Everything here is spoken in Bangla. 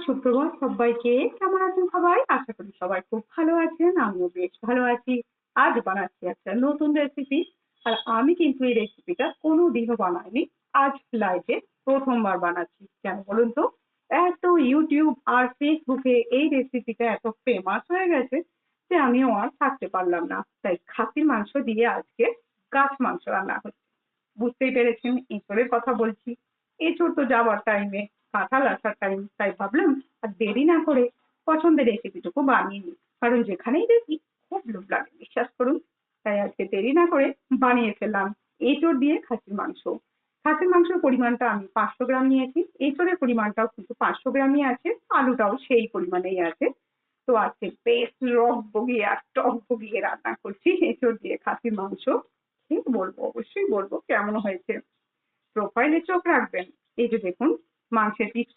সুপ্রভাত সবাইকে। কেমন আছেন সবাই? আশা করি সবাই খুব ভালো আছেন। আমিও বেশ ভালো আছি। আজ বানাচ্ছি একটা নতুন রেসিপি। আর আমি কিন্তু এই রেসিপিটা কোনোদিনও বানাইনি। আজ লাইফে প্রথমবার বানাচ্ছি। কেন বলুন তো? এত ইউটিউব আর ফেসবুকে এই রেসিপিটা এত ফেমাস হয়ে গেছে যে আমিও আর থাকতে পারলাম না। তাই খাসির মাংস দিয়ে আজকে গাছ মাংস রান্না হচ্ছে। বুঝতেই পেরেছেন এঁচোড়ের কথা বলছি। এঁচোড় তো যাওয়ার টাইমে, কাঁঠাল আসার টাইম, তাই ভাবলাম আর দেরি না করে পছন্দের রেসিপিটুকু বানিয়ে নিই। কারণ যেখানেই দেখি খুব লোভ লাগে, বিশ্বাস করুন। তাই আজকে দেরি না করে বানিয়ে ফেললাম এঁচোড় দিয়ে খাসির মাংস। খাসির মাংসের পরিমাণটা আমি 500 গ্রাম নিয়েছি, এঁচোড়ের পরিমাণটাও কিন্তু 500 গ্রামই আছে, আলুটাও সেই পরিমাণেই আছে। তো আজকে বেশ রক বগিয়ে আর টক বগিয়ে রান্না করছি এঁচোড় দিয়ে খাসির মাংস। ঠিক বলবো, অবশ্যই বলবো কেমন হয়েছে। প্রোফাইলে চোখ রাখবেন। এই যে দেখুন, মাংসের পিস